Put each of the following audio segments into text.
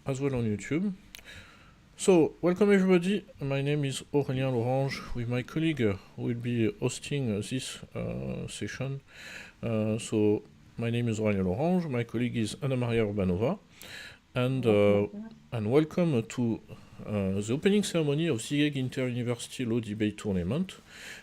as well on YouTube. So, welcome everybody. My name is Aurélien Lorange. With my colleague, who will be hosting this session. So, my name is Aurélien Lorange. My colleague is Anna Maria Urbanova. And welcome to the opening ceremony of the Hague Inter-University Law Debate Tournament.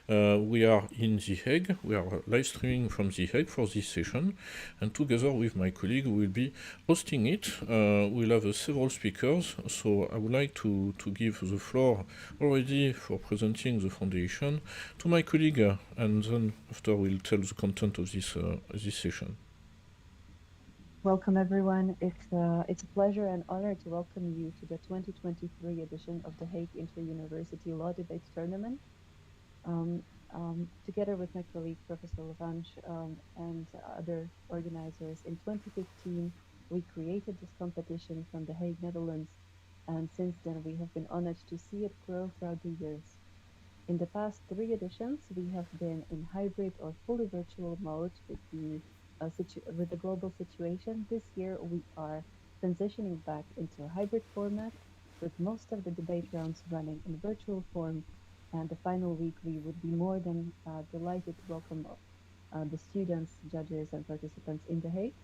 We are in The Hague. We are live streaming from The Hague for this session, and together with my colleague, we will be hosting it. We'll have several speakers, so I would like to give the floor already for presenting the foundation to my colleague, and then after we'll tell the content of this session. Welcome everyone. It's a pleasure and honor to welcome you to the 2023 edition of the Hague Inter-University Law Debate Tournament. Together with my colleague Professor Levanche and other organizers, in 2015 we created this competition from The Hague, Netherlands, and since then we have been honored to see it grow throughout the years. In the past 3 editions, we have been in hybrid or fully virtual mode with the global situation. This year we are transitioning back into a hybrid format, with most of the debate rounds running in virtual form, and the final week we would be more than delighted to welcome the students, judges and participants in The Hague.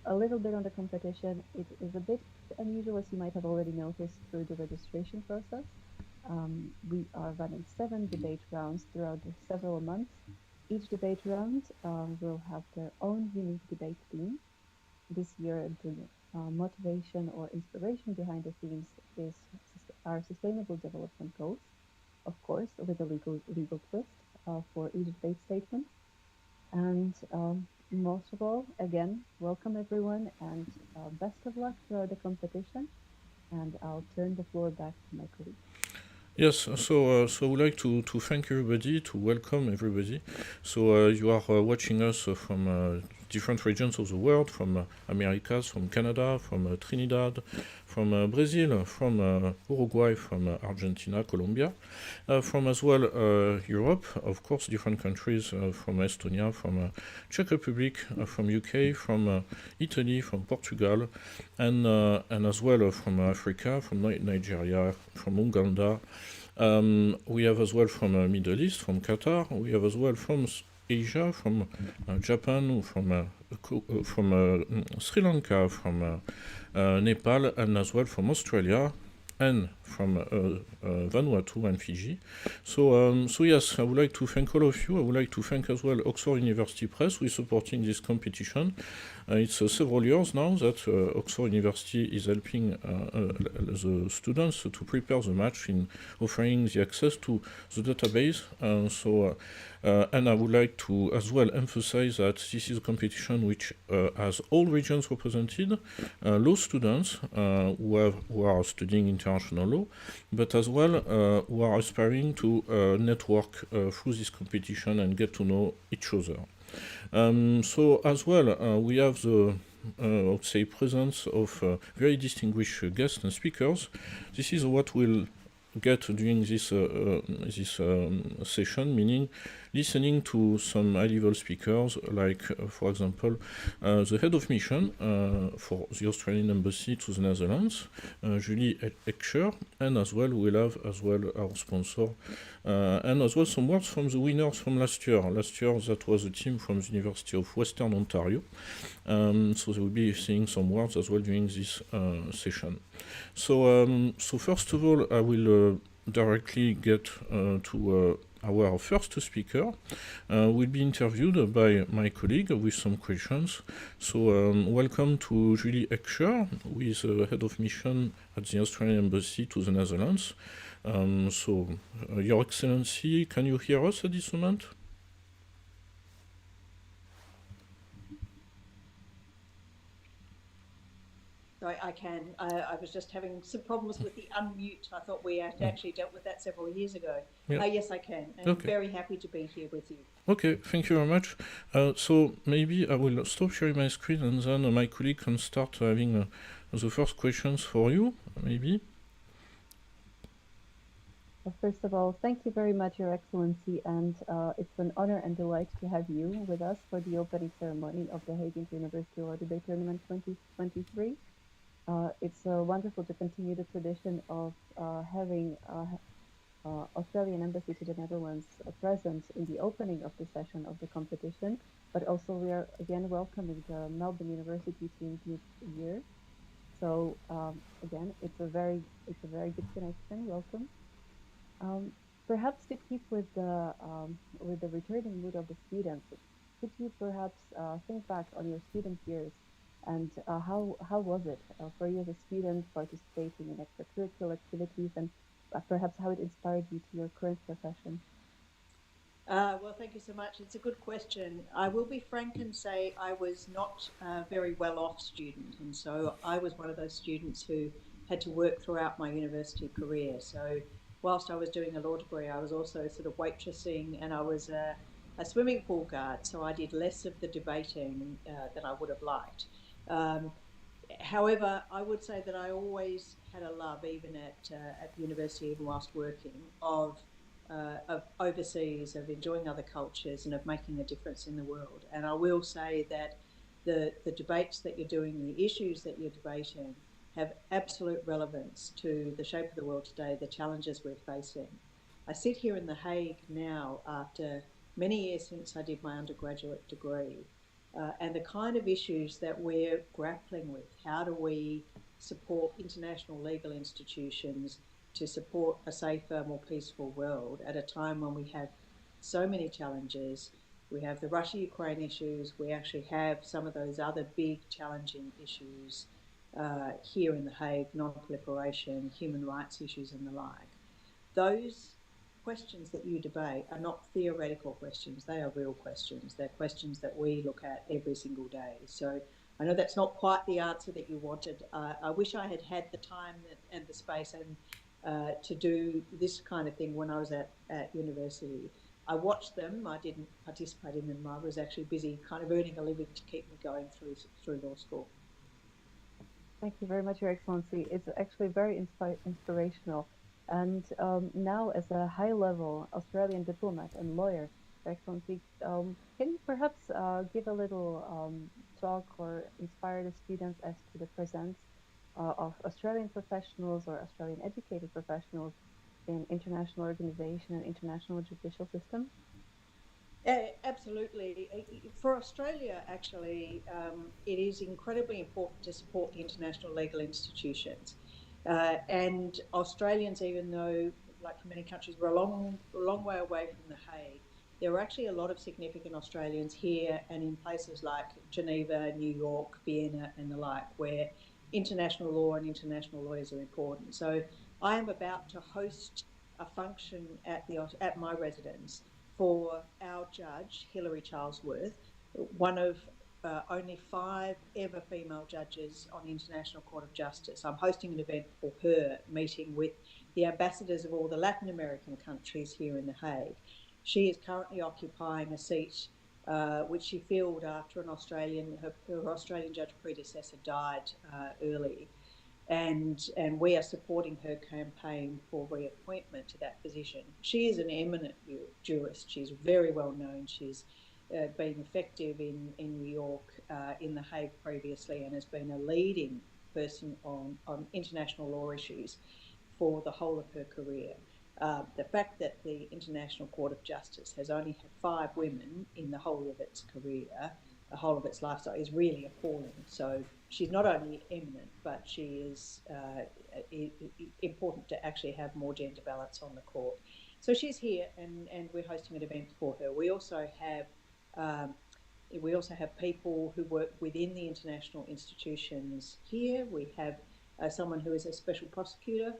A little bit on the competition. It is a bit unusual, as you might have already noticed through the registration process. We are running 7 debate rounds throughout the several months. Each debate round will have their own unique debate theme. This year, the motivation or inspiration behind the themes is our sustainable development goals, of course, with a legal twist for each debate statement. And most of all, again, welcome everyone, and best of luck throughout the competition. And I'll turn the floor back to my colleague. Yes, so I would like to thank everybody, to welcome everybody. So you are watching us from different regions of the world, from Americas, from Canada, from Trinidad, from Brazil, from Uruguay, from Argentina, Colombia, from as well Europe, of course, different countries, from Estonia, from Czech Republic, from UK, from Italy, from Portugal, and as well from Africa, from Nigeria, from Uganda. We have as well from Middle East, from Qatar. We have as well from Asia, from Japan, from Sri Lanka, from Nepal, and as well from Australia, and from Vanuatu and Fiji. So yes, I would like to thank all of you. I would like to thank as well Oxford University Press, who is supporting this competition. It's several years now that Oxford University is helping the students to prepare the match in offering the access to the database. And I would like to as well emphasize that this is a competition which has all regions represented, law students who are studying international law, but as well who are aspiring to network through this competition and get to know each other. So as well, we have the I would say presence of very distinguished guests and speakers. This is what we'll get during this session, meaning listening to some high-level speakers, like, for example, the head of mission for the Australian Embassy to the Netherlands, Julie Eckscher, and as well we'll have as well our sponsor, and as well some words from the winners from last year. Last year that was a team from the University of Western Ontario, so they will be seeing some words as well during this session. So first of all, I will directly get to our first speaker. Will be interviewed by my colleague with some questions. So welcome to Julie Eckscher, who is head of mission at the Australian Embassy to the Netherlands. Your Excellency, can you hear us at this moment? I can. I was just having some problems with the unmute. I thought we had actually dealt with that several years ago. Yeah. Yes, I can. And okay. Very happy to be here with you. Okay, thank you very much. So maybe I will stop sharing my screen, and then my colleague can start having the first questions for you, maybe. Well, first of all, thank you very much, Your Excellency, and it's an honor and delight to have you with us for the opening ceremony of the Hague Inter-University Law Debate Tournament 2023. It's wonderful to continue the tradition of having Australian Embassy to the Netherlands present in the opening of the session of the competition, but also we are again welcoming the Melbourne University team this year. So again, it's a very good connection. Welcome. Um, Perhaps to keep with the returning mood of the students, could you perhaps think back on your student years and how was it for you as a student participating in extracurricular activities and perhaps how it inspired you to your current profession? Well, thank you so much. It's a good question. I will be frank and say I was not a very well off student. And so I was one of those students who had to work throughout my university career. So whilst I was doing a law degree, I was also sort of waitressing and I was a swimming pool guard. So I did less of the debating than I would have liked. Um, However, I would say that I always had a love, even at university, even whilst working, of overseas, of enjoying other cultures, and of making a difference in the world. And I will say that the debates that you're doing, the issues that you're debating, have absolute relevance to the shape of the world today, the challenges we're facing. I sit here in The Hague now after many years since I did my undergraduate degree, and the kind of issues that we're grappling with. How do we support international legal institutions to support a safer, more peaceful world at a time when we have so many challenges? We have the Russia-Ukraine issues. We actually have some of those other big challenging issues here in The Hague, non-proliferation, human rights issues and the like. Those questions that you debate are not theoretical questions, they are real questions. They're questions that we look at every single day. So I know that's not quite the answer that you wanted. I wish I had had the time and the space and to do this kind of thing when I was at university. I watched them, I didn't participate in them. I was actually busy kind of earning a living to keep me going through law school. Thank you very much, Your Excellency. It's actually very inspirational. And now, as a high-level Australian diplomat and lawyer, Your Excellency, can you perhaps give a little talk or inspire the students as to the presence of Australian professionals or Australian educated professionals in international organization and international judicial system? Absolutely. For Australia, actually, it is incredibly important to support the international legal institutions. And Australians, even though, like for many countries, we're a long way away from The Hague, there are actually a lot of significant Australians here and in places like Geneva, New York, Vienna, and the like, where international law and international lawyers are important. So I am about to host a function at my residence for our judge, Hilary Charlesworth, one of only 5 ever female judges on the International Court of Justice. I'm hosting an event for her, meeting with the ambassadors of all the Latin American countries here in The Hague. She is currently occupying a seat which she filled after her Australian judge predecessor died early. And we are supporting her campaign for reappointment to that position. She is an eminent jurist. She's very well known. She's been effective in New York, in The Hague previously, and has been a leading person on international law issues for the whole of her career. The fact that the International Court of Justice has only had 5 women in the whole of its career, the whole of its lifestyle, is really appalling. So she's not only eminent, but she is important to actually have more gender balance on the court. So she's here, and we're hosting an event for her. Um, we also have people who work within the international institutions here. We have someone who is a special prosecutor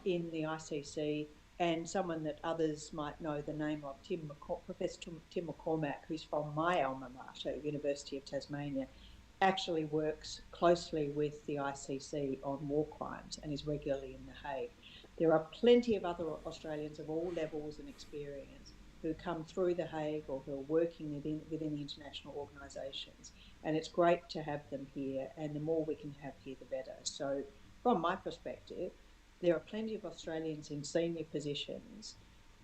in the ICC, and someone that others might know the name of, Professor Tim McCormack, who's from my alma mater, University of Tasmania, actually works closely with the ICC on war crimes and is regularly in The Hague. There are plenty of other Australians of all levels and experience who come through The Hague or who are working within the international organisations. And it's great to have them here, and the more we can have here, the better. So from my perspective, there are plenty of Australians in senior positions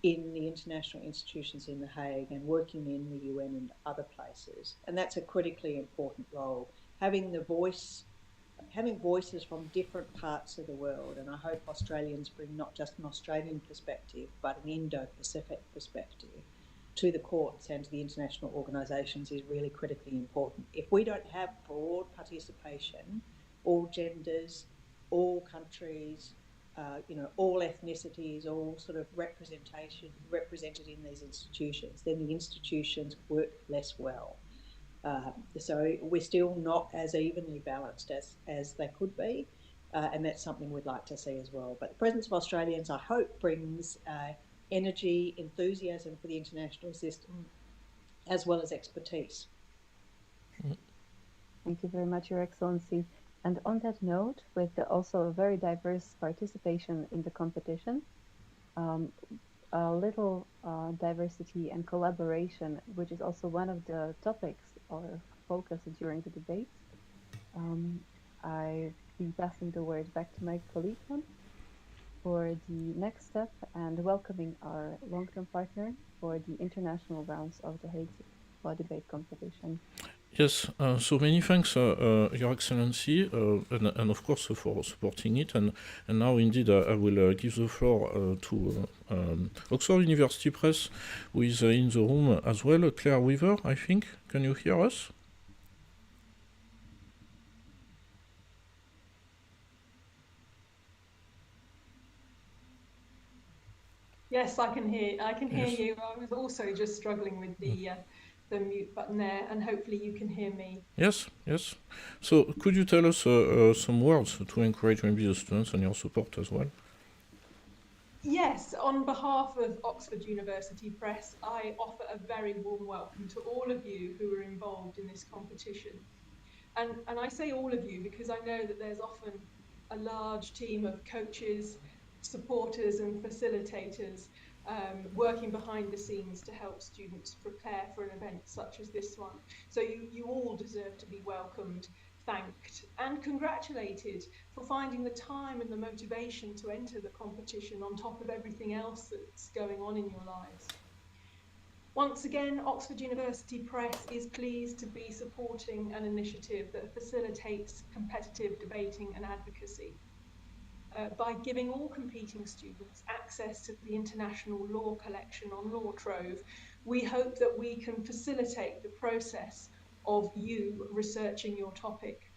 in the international institutions in The Hague and working in the UN and other places. And that's a critically important role. Having the voice having voices from different parts of the world, and I hope Australians bring not just an Australian perspective, but an Indo-Pacific perspective to the courts and to the international organisations is really critically important. If we don't have broad participation, all genders, all countries, all ethnicities, all sort of represented in these institutions, then the institutions work less well. So we're still not as evenly balanced as they could be, and that's something we'd like to see as well. But the presence of Australians, I hope, brings energy, enthusiasm for the international system, as well as expertise. Thank you very much, Your Excellency. And on that note, with also a very diverse participation in the competition, a little diversity and collaboration, which is also one of the topics or focus during the debate, I'll be passing the word back to my colleague then for the next step and welcoming our long-term partner for the international rounds of the Hague Law Debate Competition. Yes, so many thanks, Your Excellency, and of course for supporting it. And now, indeed, I will give the floor to Oxford University Press, who is in the room as well. Claire Weaver, I think. Can you hear us? Yes, I can hear. I can hear Yes. you. I was also just struggling with the mute button there, and hopefully you can hear me. Yes, yes. So could you tell us some words to encourage maybe the students and your support as well? Yes, on behalf of Oxford University Press, I offer a very warm welcome to all of you who are involved in this competition. And I say all of you because I know that there's often a large team of coaches, supporters and facilitators working behind the scenes to help students prepare for an event such as this one. So you all deserve to be welcomed, thanked and congratulated for finding the time and the motivation to enter the competition on top of everything else that's going on in your lives. Once again, Oxford University Press is pleased to be supporting an initiative that facilitates competitive debating and advocacy. By giving all competing students access to the International Law Collection on Law Trove, we hope that we can facilitate the process of you researching your topic.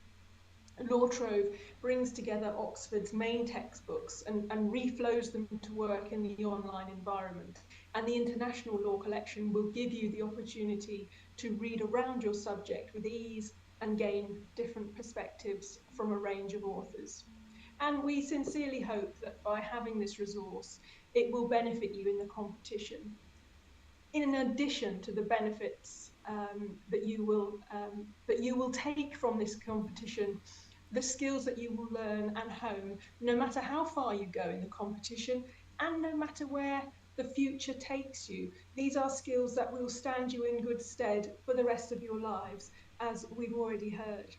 Law Trove brings together Oxford's main textbooks and reflows them to work in the online environment. And the International Law Collection will give you the opportunity to read around your subject with ease and gain different perspectives from a range of authors. And we sincerely hope that by having this resource, it will benefit you in the competition. In addition to the benefits that you will take from this competition, the skills that you will learn and hone, no matter how far you go in the competition and no matter where the future takes you. These are skills that will stand you in good stead for the rest of your lives, as we've already heard.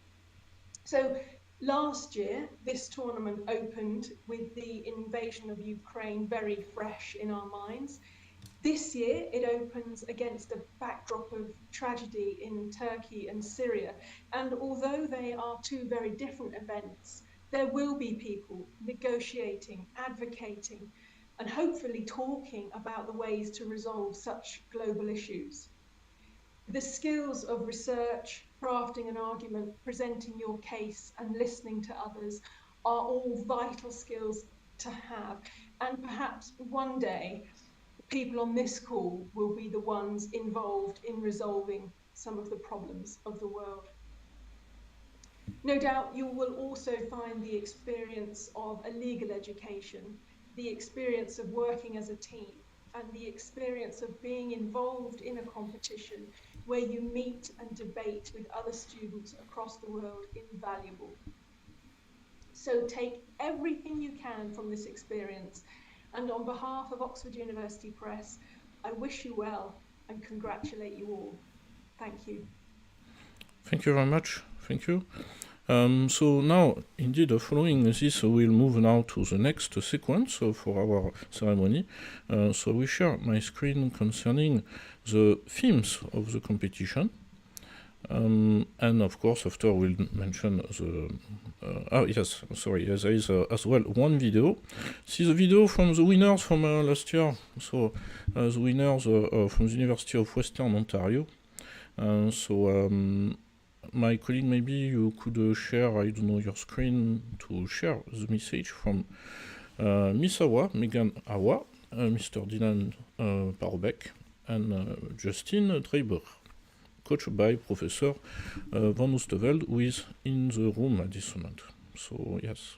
So last year, this tournament opened with the invasion of Ukraine very fresh in our minds. This year, it opens against a backdrop of tragedy in Turkey and Syria. And although they are two very different events, there will be people negotiating, advocating, and hopefully talking about the ways to resolve such global issues. The skills of research, crafting an argument, presenting your case, and listening to others are all vital skills to have. And perhaps one day, people on this call will be the ones involved in resolving some of the problems of the world. No doubt you will also find the experience of a legal education, the experience of working as a team, and the experience of being involved in a competition where you meet and debate with other students across the world invaluable. So take everything you can from this experience, and on behalf of Oxford University Press, I wish you well and congratulate you all. Thank you. Thank you very much. Thank you. So now, indeed, following this, we'll move now to the next sequence for our ceremony. So we share my screen concerning the themes of the competition. And of course, after we'll mention the. Yes, sorry, yes, there is as well one video. See the video from the winners from last year. So, the winners from the University of Western Ontario. My colleague, maybe you could share, I don't know, your screen to share the message from Miss Awa, Megan Awa, Mr. Dylan Parbeck, and Justin Dreiber, coached by Professor Van Oosteveld, who is in the room at this moment. So, yes.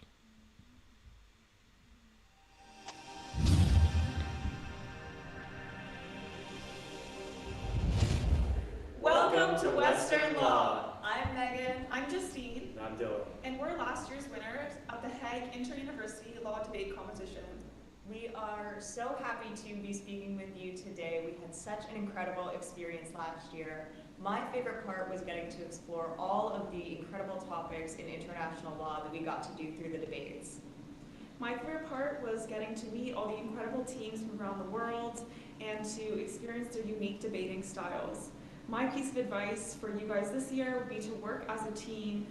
Welcome to Western Law. I'm Megan. I'm Justine. And I'm Dylan. And we're last year's winners of the Hague Inter-University Law Debate Competition. We are so happy to be speaking with you today. We had such an incredible experience last year. My favorite part was getting to explore all of the incredible topics in international law that we got to do through the debates. My favorite part was getting to meet all the incredible teams from around the world and to experience their unique debating styles. My piece of advice for you guys this year would be to work as a team.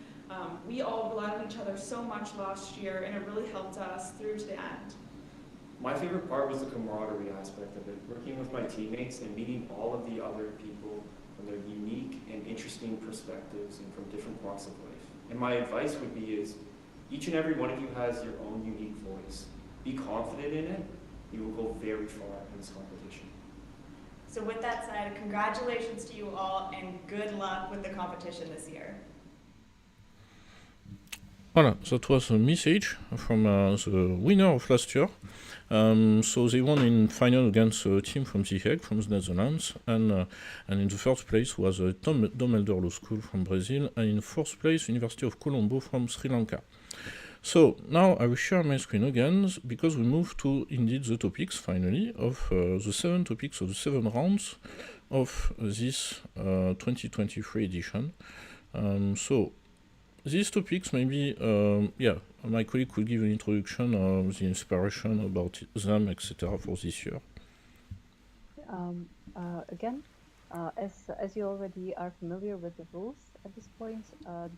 We all relied on each other so much last year, and it really helped us through to the end. My favorite part was the camaraderie aspect of it, working with my teammates and meeting all of the other people from their unique and interesting perspectives and from different walks of life. And my advice would be is, each and every one of you has your own unique voice. Be confident in it. You will go very far in this competition. So with that said, congratulations to you all and good luck with the competition this year. Voilà, that was a message from the winner of last year. So they won in final against a team from The Hague, from the Netherlands, and in the first place was Dom Helder Law School from Brazil, and in fourth place University of Colombo from Sri Lanka. So now I will share my screen again because we move to indeed the topics finally of the 7 topics of the 7 rounds of this 2023 edition. So these topics, maybe, my colleague could give an introduction of the inspiration about them, etc. for this year. As you already are familiar with the rules at this point,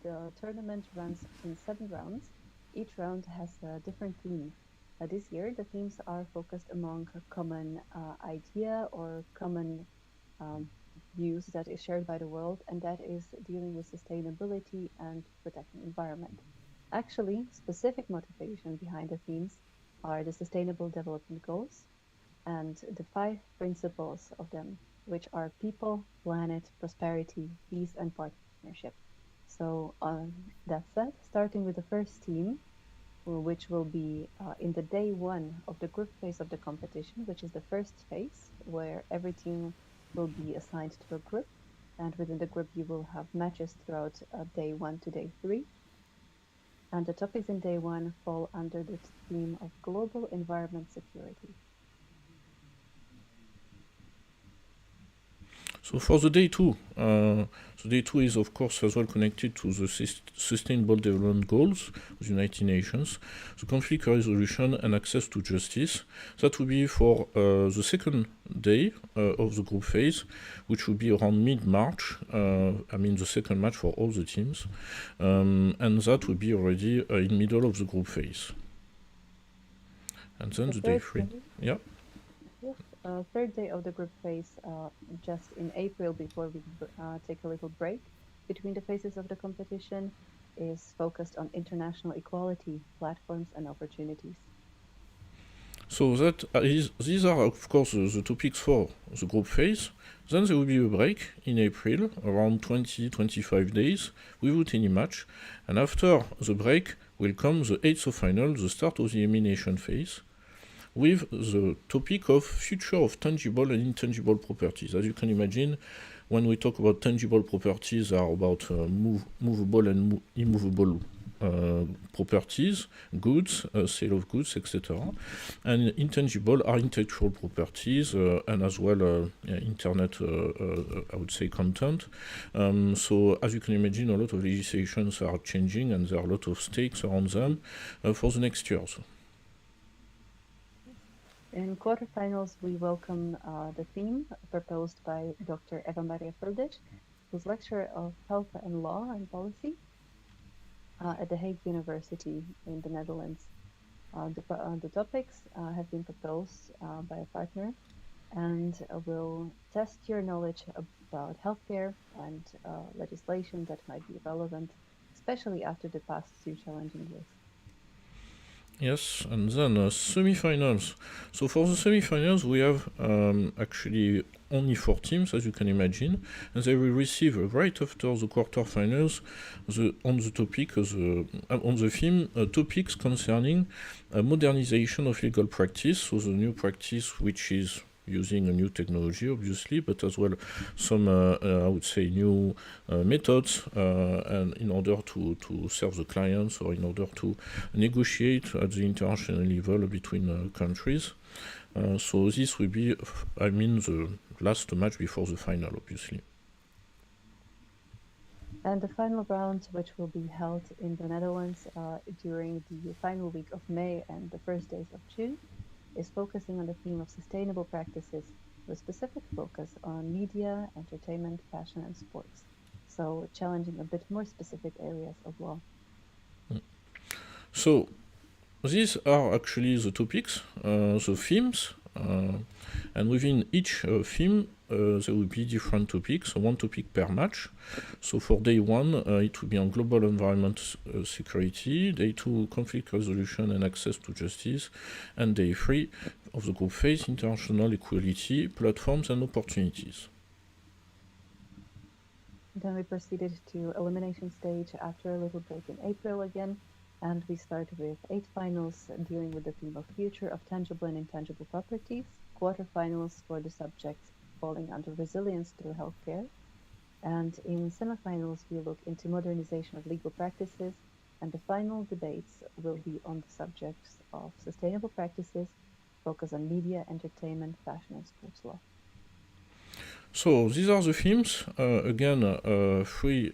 the tournament runs in 7 rounds. Each round has a different theme. This year, the themes are focused among a common idea or common views that is shared by the world, and that is dealing with sustainability and protecting environment. Actually, specific motivation behind the themes are the Sustainable Development Goals and the 5 principles of them, which are people, planet, prosperity, peace, and partnership. So that said, starting with the first team, which will be in the day 1 of the group phase of the competition, which is the first phase, where every team will be assigned to a group, and within the group you will have matches throughout day 1 to day 3. And the topics in day 1 fall under the theme of global environment security. So for the day 2, so day 2 is of course as well connected to the Sustainable Development Goals of the United Nations, the conflict resolution and access to justice. That will be for the second day of the group phase, which will be around mid-March, the second match for all the teams, and that will be already in middle of the group phase. And then the day 3. Yeah. Third day of the group phase, just in April, before we take a little break between the phases of the competition, is focused on international equality, platforms, and opportunities. So these are of course the topics for the group phase. Then there will be a break in April, around 20-25 days, without any match. And after the break will come the 8th of final, the start of the elimination phase, with the topic of future of tangible and intangible properties. As you can imagine, when we talk about tangible properties, are about movable and immovable properties, goods, sale of goods, etc. And intangible are intellectual properties and as well internet, I would say, content. So as you can imagine, a lot of legislations are changing and there are a lot of stakes around them for the next years. In quarterfinals, we welcome the theme proposed by Dr. Eva Maria Frljić, who's lecturer of health and law and policy at the Hague University in the Netherlands. The topics have been proposed by a partner and will test your knowledge about healthcare and legislation that might be relevant, especially after the past 2 challenging years. Yes, and then semi-finals. So for the semi-finals, we have actually only 4 teams, as you can imagine, and they will receive right after the quarterfinals on the topic on the theme topics concerning modernization of legal practice. So the new practice, which is using a new technology, obviously, but as well some, I would say, new methods and in order to serve the clients or in order to negotiate at the international level between countries. So this will be, the last match before the final, obviously. And the final round, which will be held in the Netherlands during the final week of May and the first days of June, is focusing on the theme of sustainable practices with specific focus on media, entertainment, fashion, and sports. So challenging a bit more specific areas of law. So these are actually the topics, the themes, and within each theme there will be different topics, one topic per match. So for day 1 it will be on global environment security, day 2 conflict resolution and access to justice, and day 3 of the group phase international equality, platforms and opportunities. Then we proceeded to elimination stage after a little break in April again, and we start with 8 finals dealing with the theme of future of tangible and intangible properties, quarterfinals for the subjects falling under resilience through healthcare, and in semifinals we look into modernization of legal practices, and the final debates will be on the subjects of sustainable practices, focus on media, entertainment, fashion and sports law. So these are the themes. Again, 3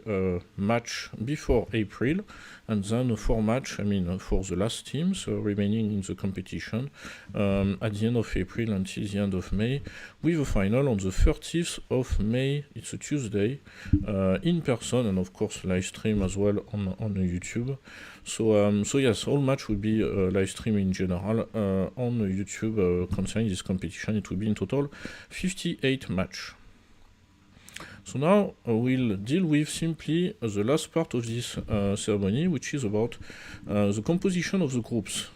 match before April, and then 4 match. For the last teams remaining in the competition at the end of April until the end of May, with a final on the 30th of May. It's a Tuesday, in person, and of course live stream as well on YouTube. So yes, all match will be live stream in general on YouTube concerning this competition. It will be in total 58 match. So now we'll deal with simply the last part of this ceremony, which is about the composition of the groups.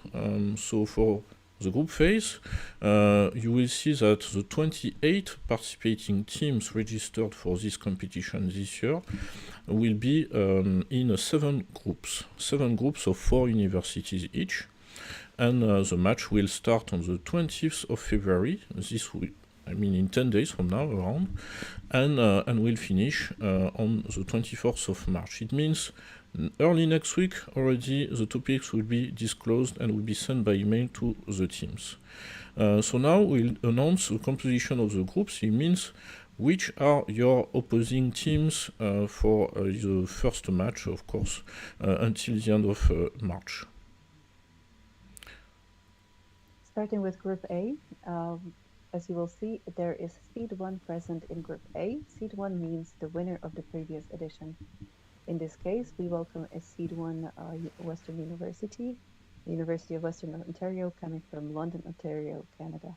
So for the group phase, you will see that the 28 participating teams registered for this competition this year will be in 7 groups of 4 universities each. And the match will start on the 20th of February. This will in 10 days from now around, and we'll finish on the 24th of March. It means early next week already the topics will be disclosed and will be sent by email to the teams. So now we'll announce the composition of the groups. It means which are your opposing teams for the first match, of course, until the end of March. Starting with Group A, as you will see, there is Seed 1 present in Group A. Seed 1 means the winner of the previous edition. In this case, we welcome a Seed 1 Western University, the University of Western Ontario, coming from London, Ontario, Canada.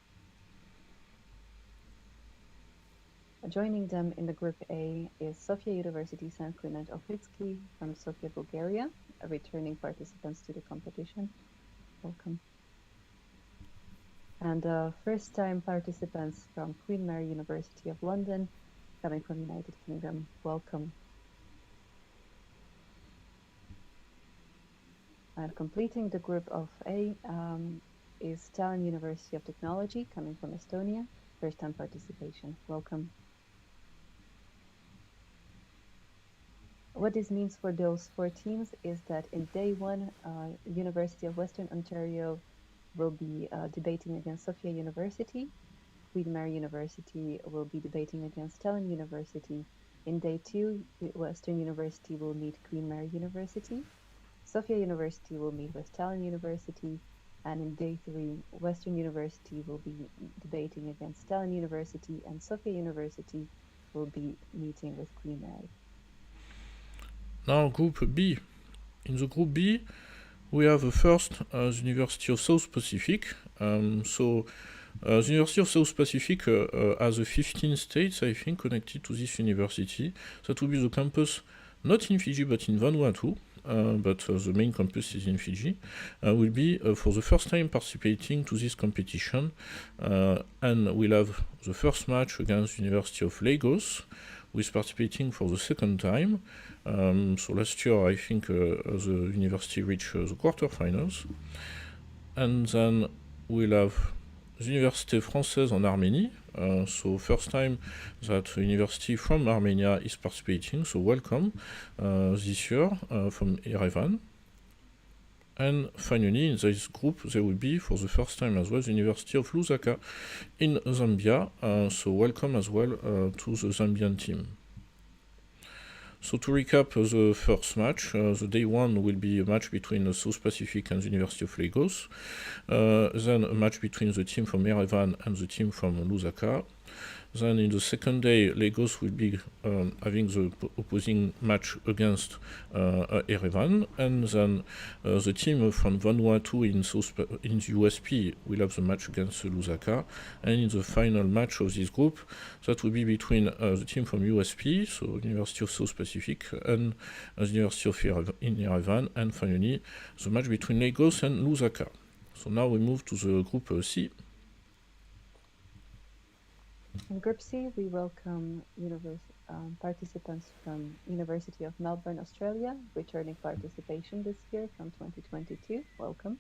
Joining them in the Group A is Sofia University St. Clement Ohridski from Sofia, Bulgaria, returning participants to the competition. Welcome. And first-time participants from Queen Mary University of London, coming from United Kingdom. Welcome. And completing the group of A is Tallinn University of Technology, coming from Estonia. First-time participation. Welcome. What this means for those 4 teams is that in day 1, University of Western Ontario will be debating against Sofia University. Queen Mary University will be debating against Tallinn University. In day 2, Western University will meet Queen Mary University. Sofia University will meet with Tallinn University. And in day 3, Western University will be debating against Tallinn University, and Sofia University will be meeting with Queen Egg. Now Group B. In the Group B, we have first the University of South Pacific. The University of South Pacific has 15 states, I think, connected to this university. That will be the campus not in Fiji but in Vanuatu, but the main campus is in Fiji. Will be for the first time participating to this competition, and we'll have the first match against the University of Lagos, who is participating for the second time. So last year, I think the university reached the quarterfinals. And then we'll have the Université Française en Arménie. So first time that the university from Armenia is participating, so welcome this year from Yerevan. And finally, in this group, there will be, for the first time as well, the University of Lusaka in Zambia. So welcome as well to the Zambian team. So to recap the first match, the day one will be a match between the South Pacific and the University of Lagos, then a match between the team from Yerevan and the team from Lusaka. Then in the second day, Lagos will be having the opposing match against Yerevan, and then the team from Vanuatu in the USP will have the match against Lusaka, and in the final match of this group, that will be between the team from USP, so University of South Pacific, and the University of Yerevan, and finally the match between Lagos and Lusaka. So now we move to the group C. In Group C, we welcome participants from University of Melbourne, Australia, returning participation this year from 2022. Welcome.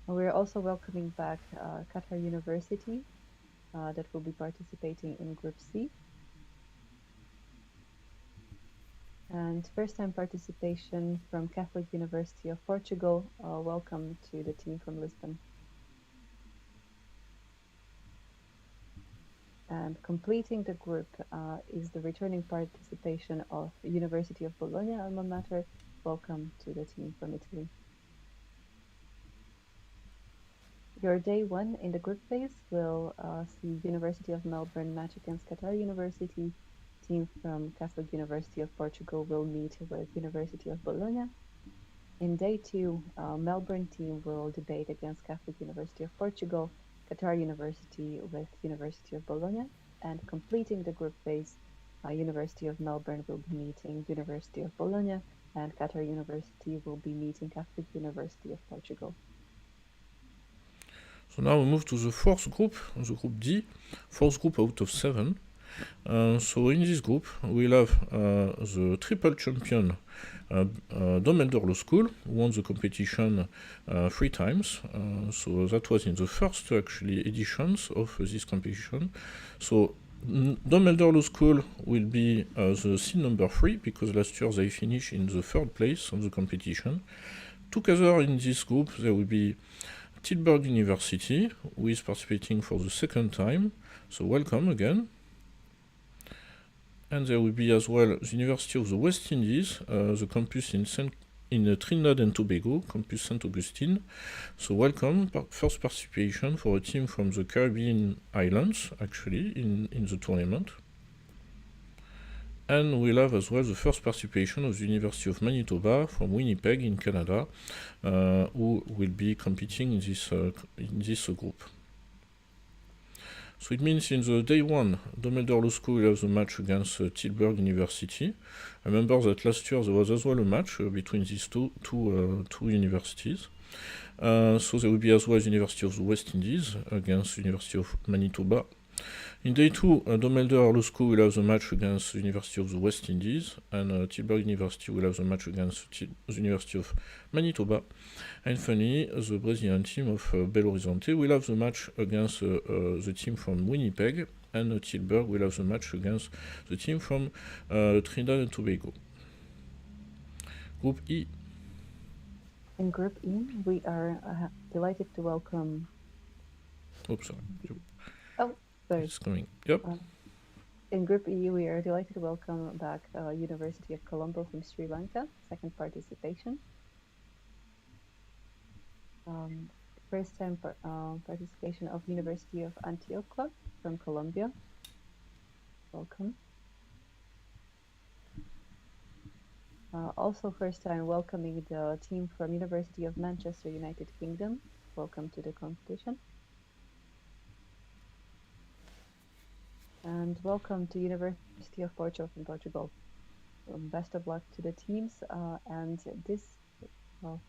And we're also welcoming back Qatar University that will be participating in Group C. And first-time participation from Catholic University of Portugal. Welcome to the team from Lisbon. And completing the group is the returning participation of University of Bologna alma mater. Welcome to the team from Italy. Your day one in the group phase will see University of Melbourne match against Qatar University. Team from Catholic University of Portugal will meet with University of Bologna. In day two, Melbourne team will debate against Catholic University of Portugal, Qatar University with University of Bologna, and completing the group phase, University of Melbourne will be meeting University of Bologna, and Qatar University will be meeting Catholic University of Portugal. So now we move to the fourth group, the group D, fourth group out of 7. So in this group, we'll have the triple champion Dumbledore Law School, who won the competition 3 times. So that was in the first actually editions of this competition. So Dumbledore Law School will be the seed number 3 because last year they finished in the 3rd place on the competition. Together in this group, there will be Tilburg University, who is participating for the 2nd time. So welcome again. And there will be as well the University of the West Indies, the campus in Trinidad and Tobago, Campus St. Augustine. So welcome, first participation for a team from the Caribbean islands, actually, in the tournament. And we'll have as well the first participation of the University of Manitoba from Winnipeg in Canada, who will be competing in this group. So it means in the day one, Dumbledore Law School will have the match against Tilburg University. I remember that last year there was as well a match between these two universities. So there will be as well the University of the West Indies against the University of Manitoba. In day two, Dumbledore Law School will have the match against the University of the West Indies, and Tilburg University will have the match against the University of Manitoba. And finally, the Brazilian team of Belo Horizonte will have the match against the team from Winnipeg, and Tilburg will have the match against the team from Trinidad and Tobago. Group E. In Group E, we are delighted to welcome... Oops, sorry. Oh, sorry. It's coming. Yep. In Group E, we are delighted to welcome back University of Colombo from Sri Lanka, 2nd participation. First time participation of University of Antioquia from Colombia. Welcome. Also first time welcoming the team from University of Manchester, United Kingdom. Welcome to the competition. And welcome to University of Porto from Portugal. Best of luck to the teams. And this,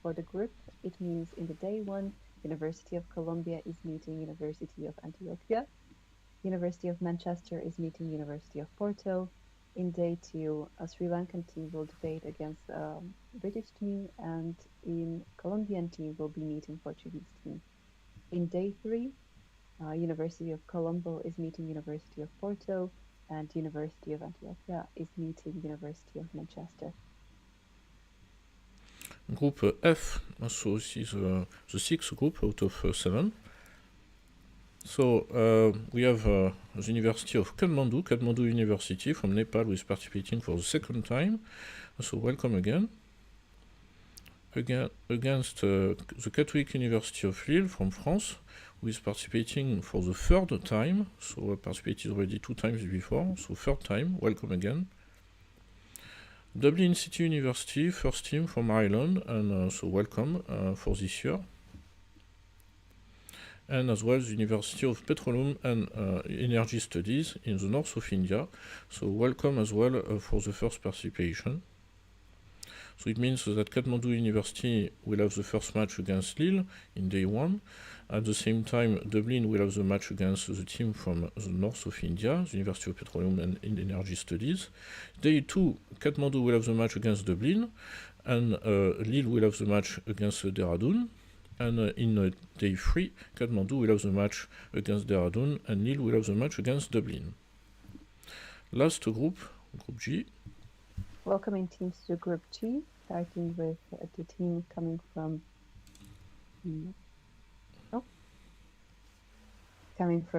for the group, it means in the day one, University of Columbia is meeting University of Antioquia. University of Manchester is meeting University of Porto. In day two, a Sri Lankan team will debate against a British team, and in Colombian team will be meeting Portuguese team. In day three, University of Colombo is meeting University of Porto, and University of Antioquia is meeting University of Manchester. Group F, so this is the sixth group out of 7. So we have the University of Kathmandu University from Nepal, who is participating for the second time. So welcome again. Against the Catholic University of Lille from France, who is participating for the third time. So participated already 2 times before, so third time. Welcome again. Dublin City University, first team from Ireland, and so welcome for this year. And as well the University of Petroleum and Energy Studies in the north of India. So welcome as well for the first participation. So it means that Kathmandu University will have the first match against Lille in day 1. At the same time, Dublin will have the match against the team from the north of India, the University of Petroleum and Energy Studies. Day 2, Kathmandu will have the match against Dublin, and Lille will have the match against Dehradun. And in day 3, Kathmandu will have the match against Dehradun, and Lille will have the match against Dublin. Last group, Group G. Welcoming teams to Group G, starting with the team coming from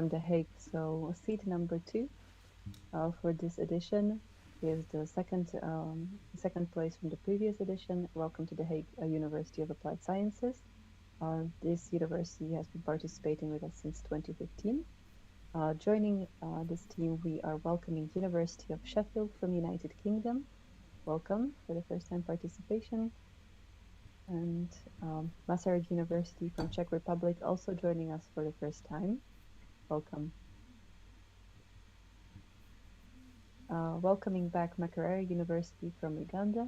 The Hague. So seat number 2 for this edition is the second place from the previous edition. Welcome to The Hague University of Applied Sciences. This university has been participating with us since 2015. Joining this team, we are welcoming University of Sheffield from United Kingdom. Welcome for the first time participation. And Masaryk University from Czech Republic also joining us for the first time. Welcome. Welcoming back Makerere University from Uganda.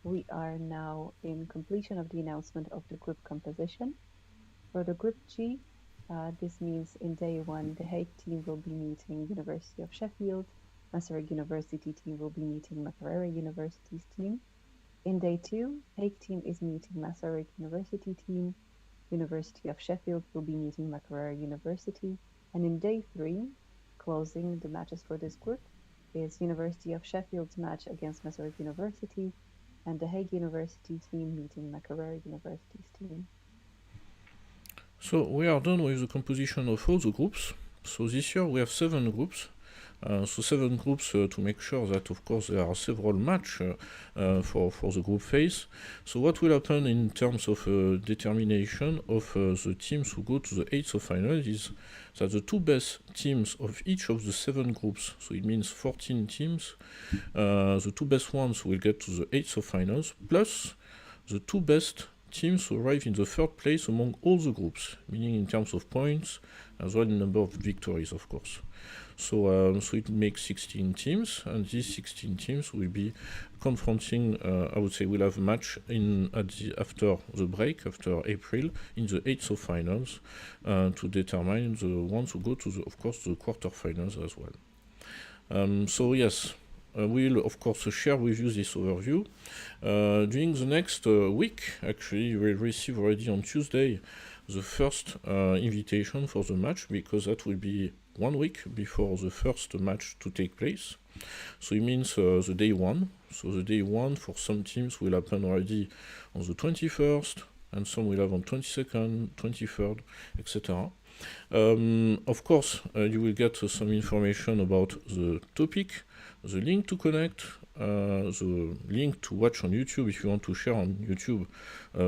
We are now in completion of the announcement of the group composition. For the Group G, this means in day 1, the Hague team will be meeting University of Sheffield. Masaryk University team will be meeting Makerere University's team. In day 2, Hague team is meeting Masaryk University team. University of Sheffield will be meeting Makerere University. And in day 3, closing the matches for this group, is University of Sheffield's match against Masaryk University, and the Hague University team meeting Makerere University's team. So we are done with the composition of all the groups. So this year we have 7 groups. So 7 groups to make sure that, of course, there are several matches for the group phase. So what will happen in terms of determination of the teams who go to the 8th of final is that the 2 best teams of each of the 7 groups, so it means 14 teams, the 2 best ones will get to the 8th of finals, plus the 2 best teams who arrive in the 3rd place among all the groups, meaning in terms of points, as well in number of victories, of course. So it makes 16 teams, and these 16 teams will be confronting, I would say we'll have a match after the break, after April, in the 8th of finals, to determine the ones who go to, the quarterfinals as well. So yes, we'll of course share with you this overview. During the next week, actually, you will receive already on Tuesday the first invitation for the match, because that will be 1 week before the first match to take place. So it means the day 1. So the day 1 for some teams will happen already on the 21st, and some will have on 22nd, 23rd, etc. Of course, you will get some information about the topic, the link to connect, the link to watch on YouTube if you want to share on YouTube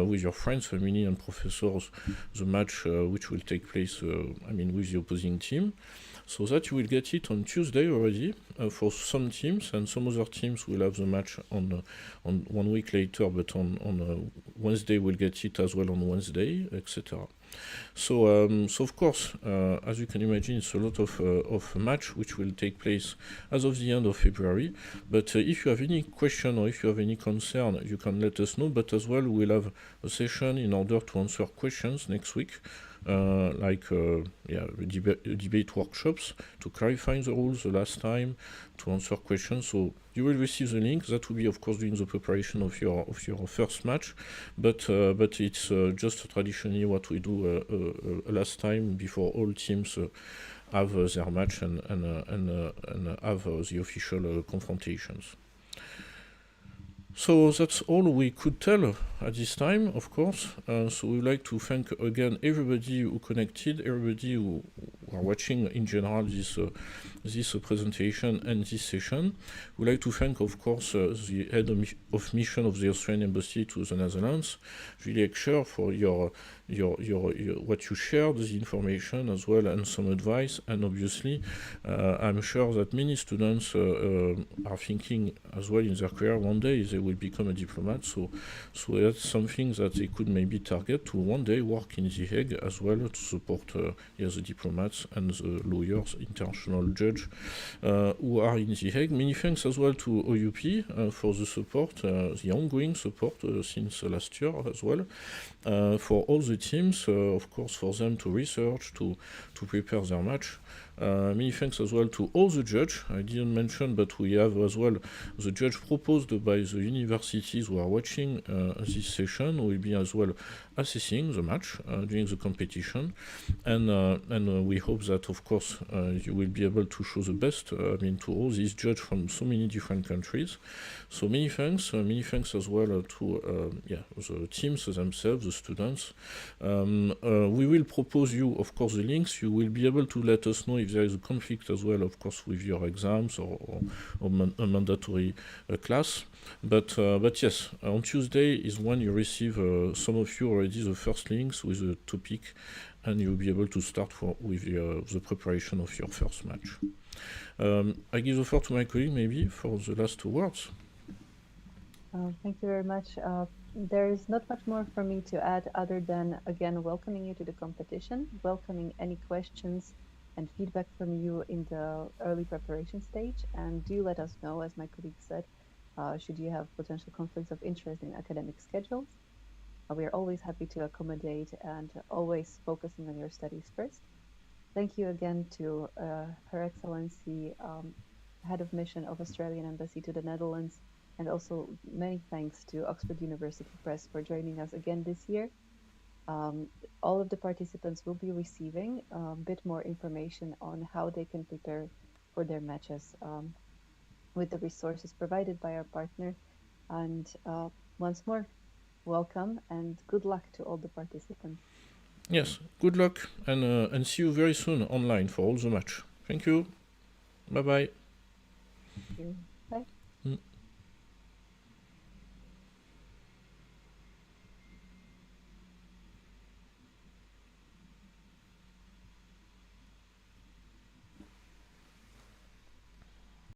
with your friends, family, and professors the match which will take place, with the opposing team. So that you will get it on Tuesday already for some teams, and some other teams will have the match on 1 week later, but on Wednesday we'll get it as well on Wednesday, etc. So of course, as you can imagine, it's a lot of match which will take place as of the end of February. But if you have any question or if you have any concern, you can let us know. But as well, we'll have a session in order to answer questions next week, debate workshops to clarify the rules the last time, to answer questions. So you will receive the link. That will be, of course, during the preparation of your first match. But it's just traditionally what we do last time before all teams have their match and have the official confrontations. So that's all we could tell at this time, of course. So we would like to thank again everybody who connected, everybody who are watching in general this presentation and this session. We'd like to thank, of course, the head of mission of the Australian Embassy to the Netherlands, Julie Ekscher, for your what you shared, the information as well, and some advice. And obviously, I'm sure that many students are thinking as well in their career one day they will become a diplomat. So that's something that they could maybe target to one day work in The Hague as well to support the diplomats and the lawyers, international judge who are in The Hague. Many thanks as well to OUP for the support, the ongoing support since last year as well. For all the teams, of course, for them to research, to prepare their match. Many thanks as well to all the judges. I didn't mention, but we have as well the judge proposed by the universities who are watching this session, who will be as well assessing the match during the competition. And we hope that, of course, you will be able to show the best to all these judges from so many different countries. So many thanks as well to the teams themselves, the students. We will propose you, of course, the links. You will be able to let us know if there is a conflict as well, of course, with your exams or a mandatory class. But yes, on Tuesday is when you receive, some of you already, the first links with the topic, and you'll be able to start with the preparation of your first match. I give the floor to my colleague maybe for the last 2 words. Thank you very much. There is not much more for me to add other than, again, welcoming you to the competition, welcoming any questions and feedback from you in the early preparation stage. And do let us know, as my colleague said, should you have potential conflicts of interest in academic schedules. We are always happy to accommodate and always focusing on your studies first. Thank you again to Her Excellency, Head of Mission of Australian Embassy to the Netherlands, and also many thanks to Oxford University Press for joining us again this year. All of the participants will be receiving a bit more information on how they can prepare for their matches with the resources provided by our partner. And once more, welcome and good luck to all the participants. Yes, good luck, and see you very soon online for all the match. Thank you. Bye-bye. Thank you.